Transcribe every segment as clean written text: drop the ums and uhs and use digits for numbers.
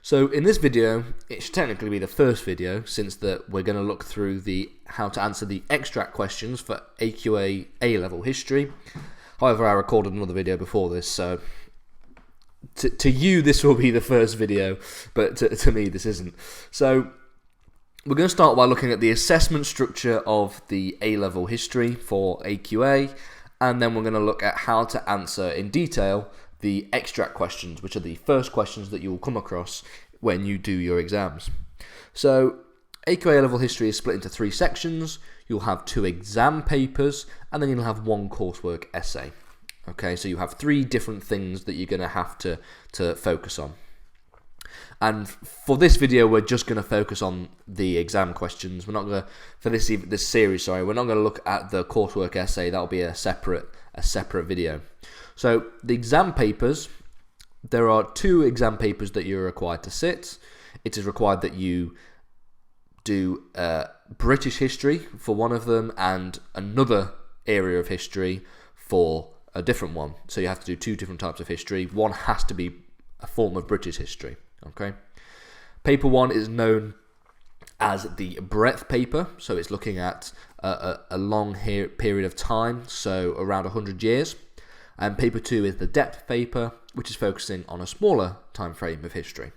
So in this video, it should technically be the first video, since that we're going to look through the how to answer the extract questions for AQA A-level history. However, I recorded another video before this, so to you this will be the first video, but to me this isn't. So we're going to start by looking at the assessment structure of the A-level history for AQA, and then we're going to look at how to answer in detail the extract questions, which are the first questions that you will come across when you do your exams. So AQA A-level history is split into 3 sections. You'll have 2 exam papers, and then you'll have 1 coursework essay. Okay, so you have 3 different things that you're going to have to focus on. And for this video, we're just going to focus on the exam questions. We're not going to, for this series, we're not going to look at the coursework essay. That'll be a separate video. So the exam papers, there are 2 exam papers that you're required to sit. It is required that you do British history for one of them and another area of history for a different one. So you have to do 2 different types of history. One has to be a form of British history. Okay. Paper 1 is known as the breadth paper, so it's looking at a long period of time, so around 100 years. And paper 2 is the depth paper, which is focusing on a smaller time frame of history.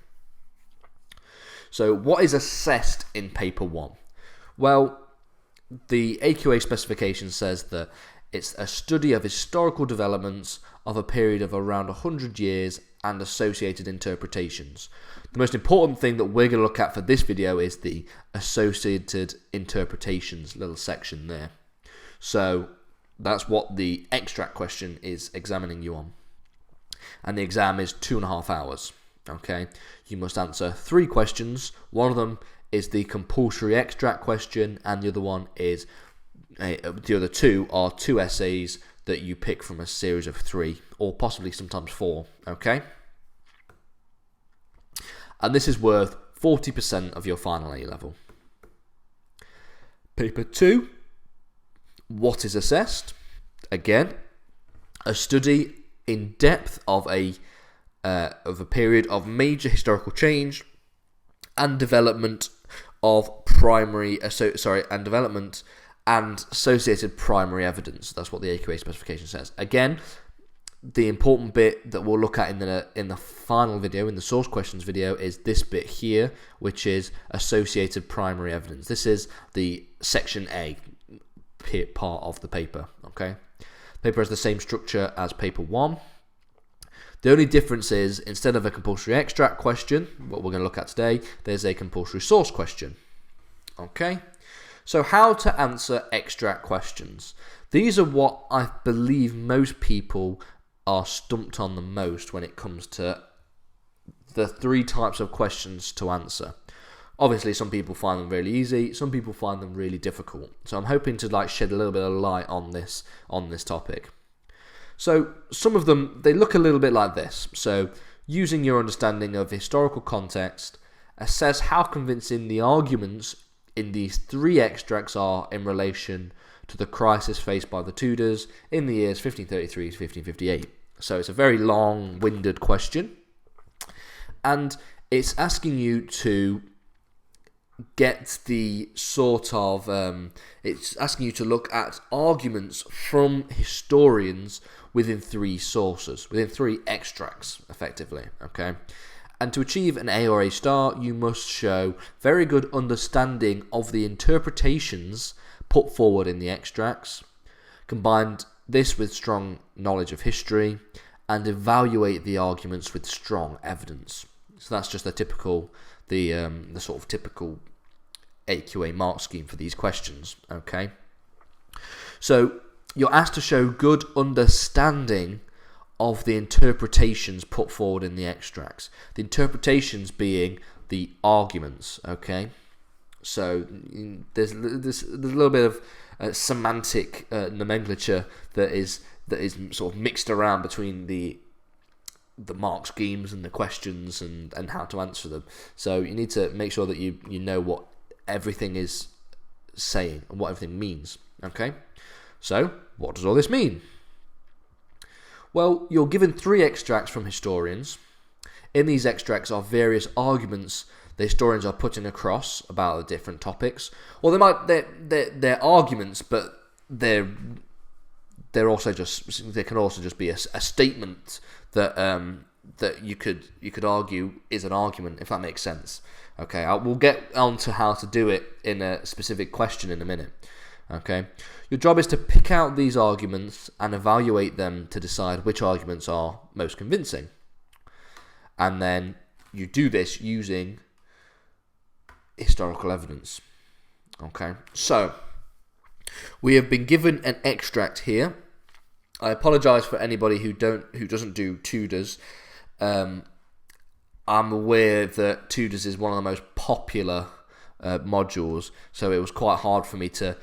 So what is assessed in paper 1? Well, the AQA specification says that it's a study of historical developments of a period of around 100 years and associated interpretations. The most important thing that we're going to look at for this video is the associated interpretations little section there. So that's what the extract question is examining you on. And the exam is 2.5 hours. Okay, you must answer 3 questions. One of them is the compulsory extract question, and the other one is the other 2 are 2 essays that you pick from a series of 3, or possibly sometimes 4. Okay, and this is worth 40% of your final A level. Paper 2. What is assessed? Again, a study in depth of a period of major historical change and development of and associated primary evidence. That's what the AQA specification says. Again, the important bit that we'll look at in the final video, in the source questions video, is this bit here, which is associated primary evidence. This is the section A part of the paper. Okay, paper has the same structure as paper 1. The only difference is, instead of a compulsory extract question, what we're going to look at today, there's a compulsory source question. Okay, so how to answer extract questions. These are what I believe most people are stumped on the most when it comes to the 3 types of questions to answer. Obviously, some people find them really easy, some people find them really difficult. So I'm hoping to shed a little bit of light on this topic. So some of them, they look a little bit like this. So using your understanding of historical context, assess how convincing the arguments in these 3 extracts are in relation to the crisis faced by the Tudors in the years 1533 to 1558. So it's a very long-winded question, and it's asking you to get the sort of it's asking you to look at arguments from historians within 3 sources, within 3 extracts, effectively. Okay, and to achieve an A or A star, you must show very good understanding of the interpretations put forward in the extracts, combined this with strong knowledge of history, and evaluate the arguments with strong evidence. So that's just the sort of typical AQA mark scheme for these questions. Okay, so you're asked to show good understanding of the interpretations put forward in the extracts. The interpretations being the arguments. Okay, so there's a little bit of semantic nomenclature that is sort of mixed around between the mark schemes and the questions and how to answer them. So you need to make sure that you know what everything is saying and what everything means. Okay, so what does all this mean? Well, you're given 3 extracts from historians. In these extracts are various arguments the historians are putting across about the different topics, or they're arguments, but they're also just, they can also just be a statement that that you could argue is an argument, if that makes sense. Okay, we'll get on to how to do it in a specific question in a minute. Okay, your job is to pick out these arguments and evaluate them to decide which arguments are most convincing, and then you do this using historical evidence. Okay, so we have been given an extract here. I apologise for anybody who doesn't do Tudors. I'm aware that Tudors is one of the most popular modules, so it was quite hard for me to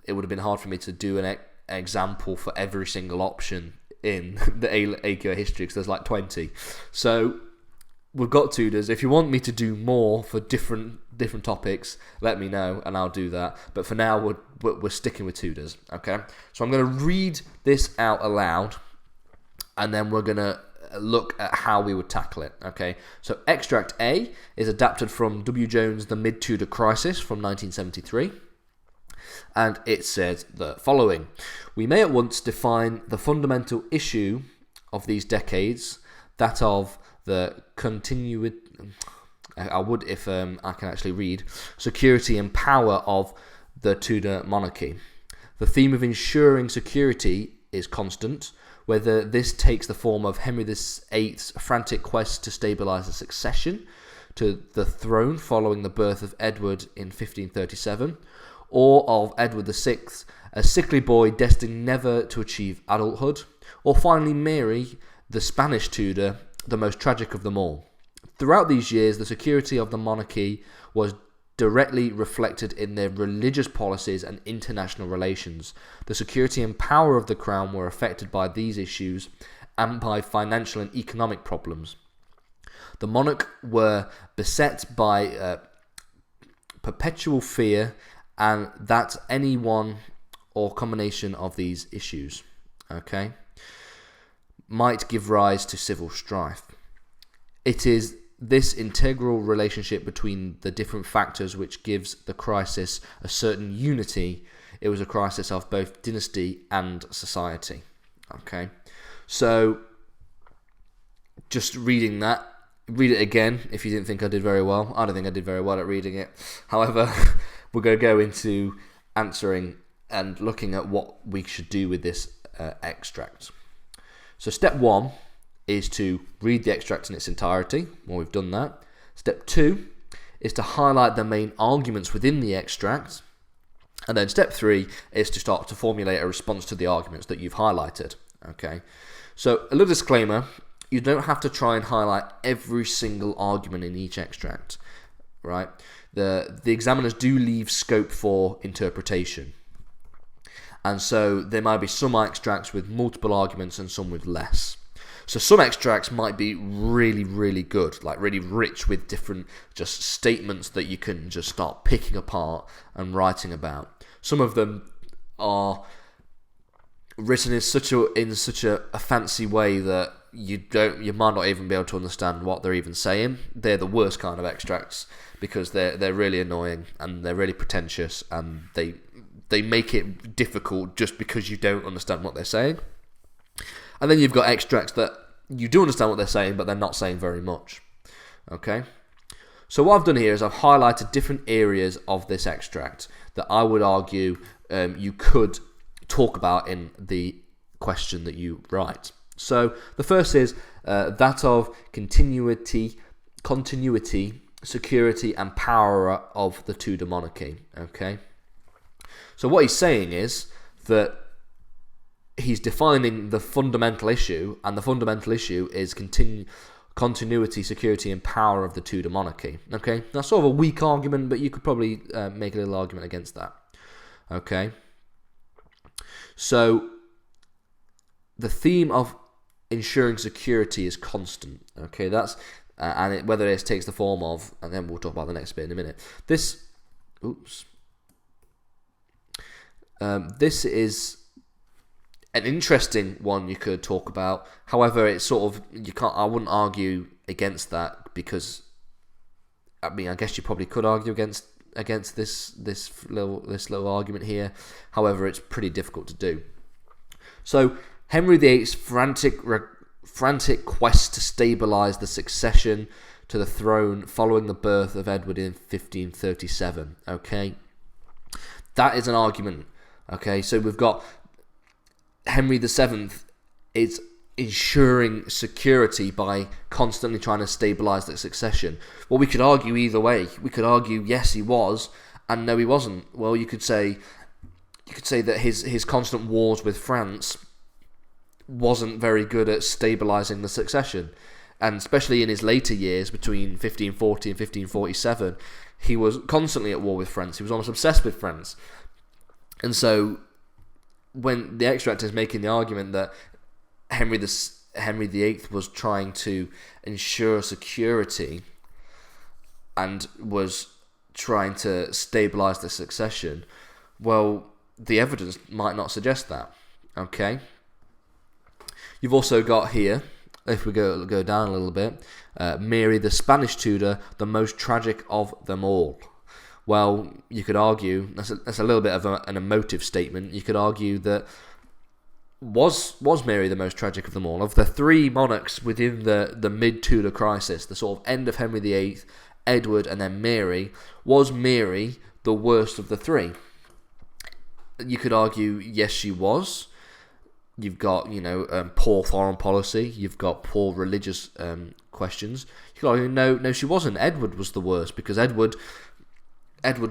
it would have been hard for me to do an example for every single option in the AQA history, because there's like 20. So we've got Tudors. If you want me to do more for different topics, let me know and I'll do that. But for now, we're sticking with Tudors. Okay. So I'm going to read this out aloud, and then we're going to look at how we would tackle it. Okay. So extract A is adapted from W. Jones' The Mid-Tudor Crisis from 1973. And it says the following: we may at once define the fundamental issue of these decades, that of the continuity, I would if I can actually read, security and power of the Tudor monarchy. The theme of ensuring security is constant, whether this takes the form of Henry VIII's frantic quest to stabilise the succession to the throne following the birth of Edward in 1537, or of Edward VI, a sickly boy destined never to achieve adulthood, or finally Mary, the Spanish Tudor, the most tragic of them all. Throughout these years, the security of the monarchy was directly reflected in their religious policies and international relations. The security and power of the crown were affected by these issues and by financial and economic problems. The monarch were beset by perpetual fear, and that any one or combination of these issues, okay, might give rise to civil strife. It is this integral relationship between the different factors which gives the crisis a certain unity. It was a crisis of both dynasty and society. Okay, so just reading that, read it again if you didn't think I did very well. I don't think I did very well at reading it. However, we're going to go into answering and looking at what we should do with this extract. So step 1 is to read the extract in its entirety. Well, we've done that. Step 2 is to highlight the main arguments within the extract. And then step 3 is to start to formulate a response to the arguments that you've highlighted. Okay. So a little disclaimer, you don't have to try and highlight every single argument in each extract, right? The examiners do leave scope for interpretation. And so there might be some extracts with multiple arguments and some with less. So some extracts might be really, really good, like really rich with different just statements that you can just start picking apart and writing about. Some of them are written in such a fancy way that you might not even be able to understand what they're even saying. They're the worst kind of extracts because they're really annoying and they're really pretentious, and they make it difficult just because you don't understand what they're saying. And then you've got extracts that you do understand what they're saying, but they're not saying very much. Okay? So what I've done here is I've highlighted different areas of this extract that I would argue you could talk about in the question that you write. So the first is that of continuity, security, and power of the Tudor monarchy. Okay? So what he's saying is that he's defining the fundamental issue, and the fundamental issue is continuity, security, and power of the Tudor monarchy. Okay, that's sort of a weak argument, but you could probably make a little argument against that. Okay, so the theme of ensuring security is constant. Okay, that's whether it takes the form of, and then we'll talk about the next bit in a minute. This is an interesting one you could talk about. However, it's sort of, I wouldn't argue against that, because I mean, I guess you probably could argue against this little argument here. However, it's pretty difficult to do. So Henry VIII's frantic quest to stabilise the succession to the throne following the birth of Edward in 1537. Okay, that is an argument. Okay, so we've got Henry VII is ensuring security by constantly trying to stabilise the succession. Well, we could argue either way. We could argue yes, he was, and no, he wasn't. Well, you could say that his constant wars with France wasn't very good at stabilising the succession, and especially in his later years between 1540 and 1547, he was constantly at war with France. He was almost obsessed with France, and so when the extract is making the argument that Henry VIII was trying to ensure security and was trying to stabilise the succession, well, the evidence might not suggest that. Okay. You've also got here, if we go down a little bit, Mary, the Spanish Tudor, the most tragic of them all. Well, you could argue that's a little bit of an emotive statement. You could argue that was Mary the most tragic of them all? Of the three monarchs within the mid-Tudor crisis, the sort of end of Henry VIII, Edward, and then Mary, was Mary the worst of the three? You could argue, yes, she was. You've got, poor foreign policy. You've got poor religious questions. You could argue, no, she wasn't. Edward was the worst, because Edward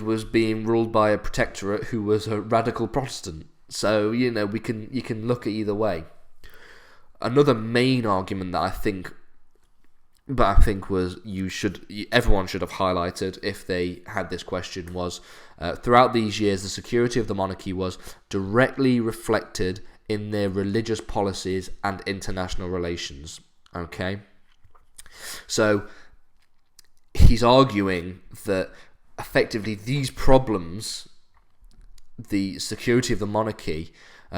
was being ruled by a protectorate who was a radical Protestant. So, you can look at either way. Another main argument that I think was everyone should have highlighted if they had this question was, throughout these years, the security of the monarchy was directly reflected in their religious policies and international relations. Okay? So, he's arguing that effectively these problems, the security of the monarchy,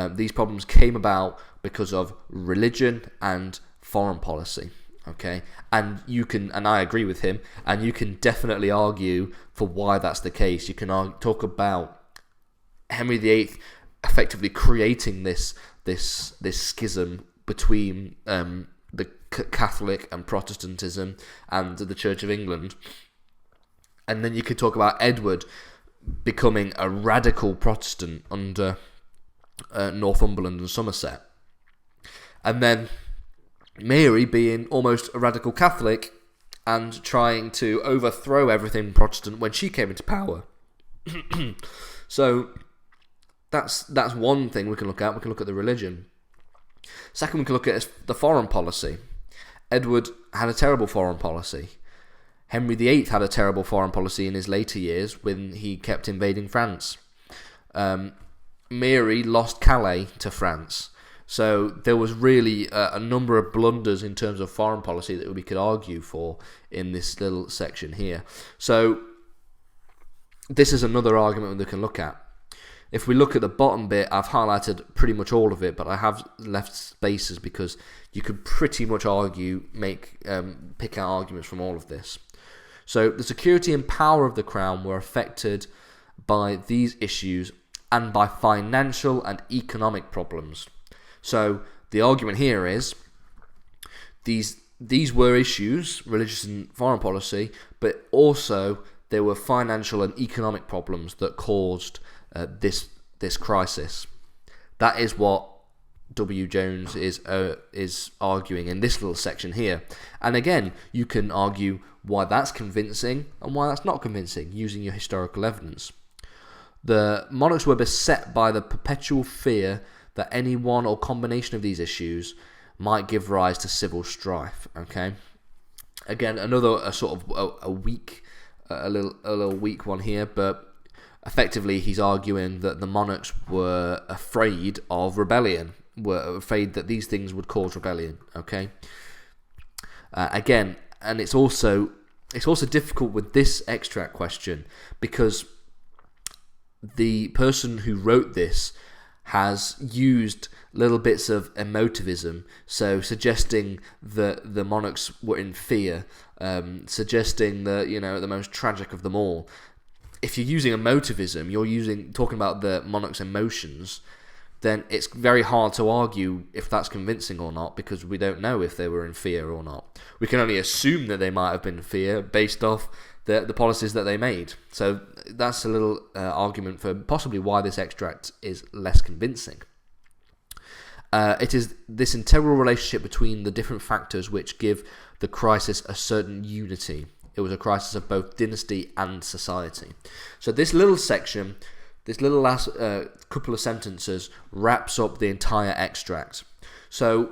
these problems came about because of religion and foreign policy. Okay, and I agree with him, and you can definitely argue for why that's the case. You can talk about Henry VIII effectively creating this schism between the Catholic and Protestantism and the Church of England, and then you could talk about Edward becoming a radical Protestant under Northumberland and Somerset, and then Mary being almost a radical Catholic and trying to overthrow everything Protestant when she came into power. So that's one thing we can look at. We can look at the religion. Second, we can look at the foreign policy. Edward had a terrible foreign policy. Henry VIII had a terrible foreign policy in his later years when he kept invading France. Mary lost Calais to France. So there was really a number of blunders in terms of foreign policy that we could argue for in this little section here. So this is another argument we can look at. If we look at the bottom bit, I've highlighted pretty much all of it, but I have left spaces because you could pretty much pick out arguments from all of this. So the security and power of the crown were affected by these issues and by financial and economic problems. So the argument here is these were issues, religious and foreign policy, but also there were financial and economic problems that caused this crisis. That is what W. Jones is arguing in this little section here. And again, you can argue why that's convincing and why that's not convincing using your historical evidence. The monarchs were beset by the perpetual fear that any one or combination of these issues might give rise to civil strife. Okay, again, a little weak one here, but effectively he's arguing that the monarchs were afraid of rebellion, were afraid that these things would cause rebellion. Okay, again, and it's also difficult with this extract question because the person who wrote this has used little bits of emotivism, so suggesting that the monarchs were in fear, suggesting that, the most tragic of them all. If you're using emotivism, you're talking about the monarch's emotions, then it's very hard to argue if that's convincing or not, because we don't know if they were in fear or not. We can only assume that they might have been in fear based off the policies that they made. So that's a little argument for possibly why this extract is less convincing. It is this integral relationship between the different factors which give the crisis a certain unity. It was a crisis of both dynasty and society. So this little section, this little last couple of sentences, wraps up the entire extract. So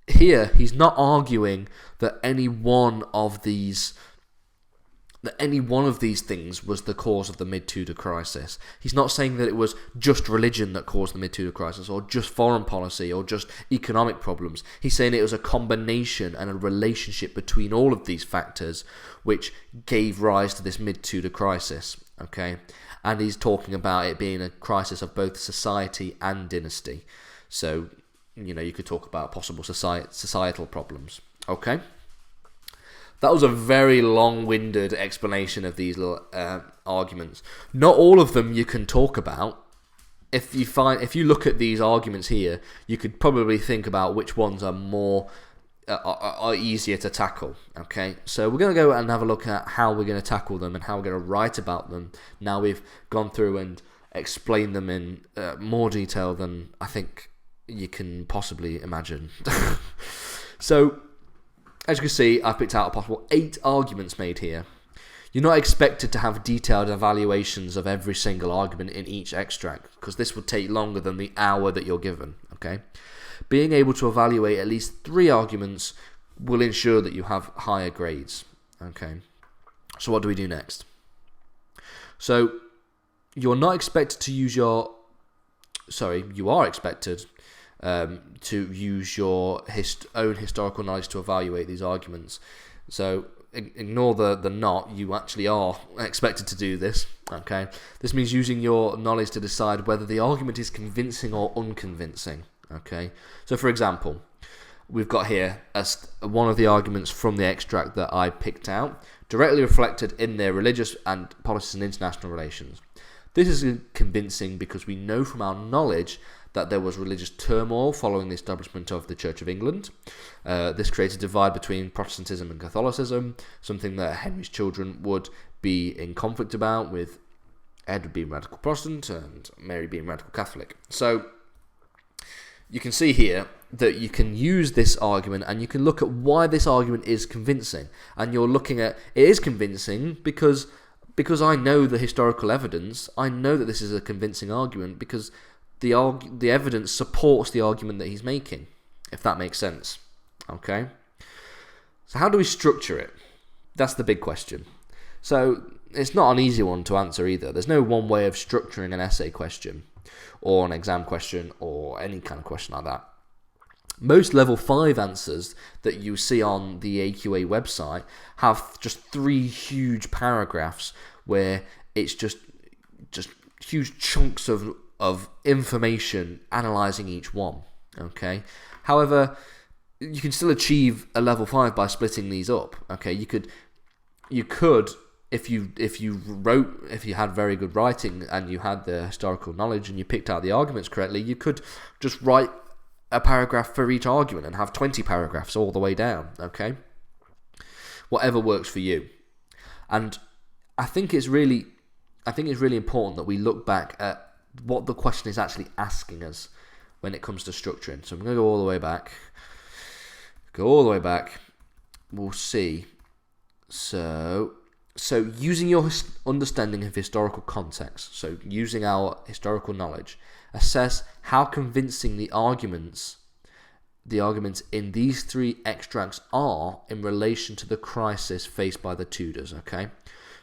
here, he's not arguing that any one of these things was the cause of the mid-Tudor crisis. He's not saying that it was just religion that caused the mid-Tudor crisis, or just foreign policy, or just economic problems. He's saying it was a combination and a relationship between all of these factors which gave rise to this mid-Tudor crisis. Okay, and he's talking about it being a crisis of both society and dynasty. So, you could talk about possible societal problems. Okay. That was a very long-winded explanation of these little arguments. Not all of them you can talk about. If you look at these arguments here, you could probably think about which ones are easier to tackle. Okay, so we're going to go and have a look at how we're going to tackle them and how we're going to write about them. Now we've gone through and explained them in more detail than I think you can possibly imagine. So, as you can see, I've picked out a possible 8 arguments made here. You're not expected to have detailed evaluations of every single argument in each extract, because this would take longer than the hour that you're given. Okay, being able to evaluate at least 3 arguments will ensure that you have higher grades. Okay, so what do we do next? So you're not expected to use you are expected to use your own historical knowledge to evaluate these arguments. So ignore the not, you actually are expected to do this. Okay, this means using your knowledge to decide whether the argument is convincing or unconvincing. Okay, so for example, we've got here as one of the arguments from the extract that I picked out, directly reflected in their religious and policies and international relations. This is convincing because we know from our knowledge that there was religious turmoil following the establishment of the Church of England. This created a divide between Protestantism and Catholicism, something that Henry's children would be in conflict about, with Edward being radical Protestant and Mary being radical Catholic. So you can see here that you can use this argument and you can look at why this argument is convincing. And you're looking at, it is convincing because I know the historical evidence. I know that this is a convincing argument because the evidence supports the argument that he's making, if that makes sense. Okay? So how do we structure it? That's the big question. So it's not an easy one to answer either. There's no one way of structuring an essay question or an exam question or any kind of question like that. Most level 5 answers that you see on the AQA website have just 3 huge paragraphs where it's just huge chunks of information analysing each one. Okay. However, you can still achieve a level 5 by splitting these up. Okay. You could if you had very good writing and you had the historical knowledge and you picked out the arguments correctly, you could just write a paragraph for each argument and have 20 paragraphs all the way down. Okay. Whatever works for you. And I think it's really important that we look back at what the question is actually asking us when it comes to structuring. So I'm going to go all the way back. We'll see. So using your understanding of historical context, so using our historical knowledge, assess how convincing the arguments in these 3 extracts are in relation to the crisis faced by the Tudors. Okay.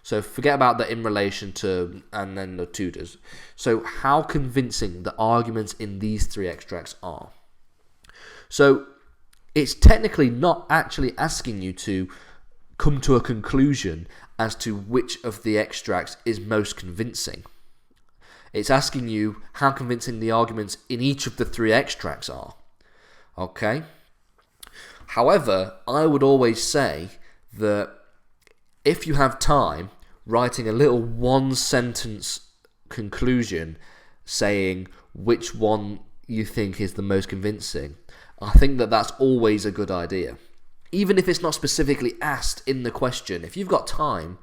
So forget about the in relation to and then the Tudors. So how convincing the arguments in these 3 extracts are. So it's technically not actually asking you to come to a conclusion as to which of the extracts is most convincing. It's asking you how convincing the arguments in each of the 3 extracts are. Okay? However, I would always say that if you have time, writing a little 1-sentence conclusion saying which one you think is the most convincing, I think that that's always a good idea. Even if it's not specifically asked in the question, if you've got time,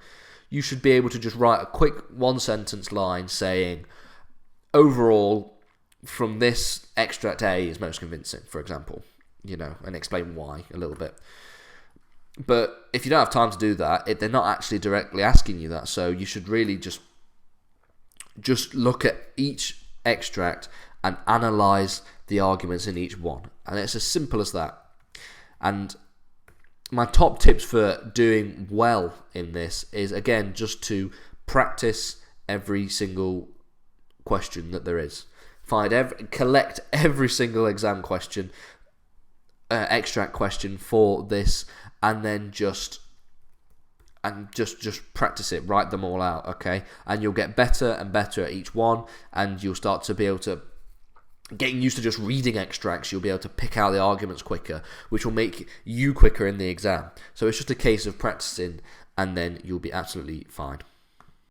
you should be able to just write a quick 1-sentence line saying, overall, from this extract A is most convincing, for example, and explain why a little bit. But if you don't have time to do that, they're not actually directly asking you that, so you should really just look at each extract and analyse the arguments in each one. And it's as simple as that. And my top tips for doing well in this is, again, just to practice every single question that there is. Collect every single exam question, extract question for this, and then just practice it. Write them all out, okay? And you'll get better and better at each one, and you'll start to be able to, getting used to just reading extracts, you'll be able to pick out the arguments quicker, which will make you quicker in the exam. So it's just a case of practicing, and then you'll be absolutely fine.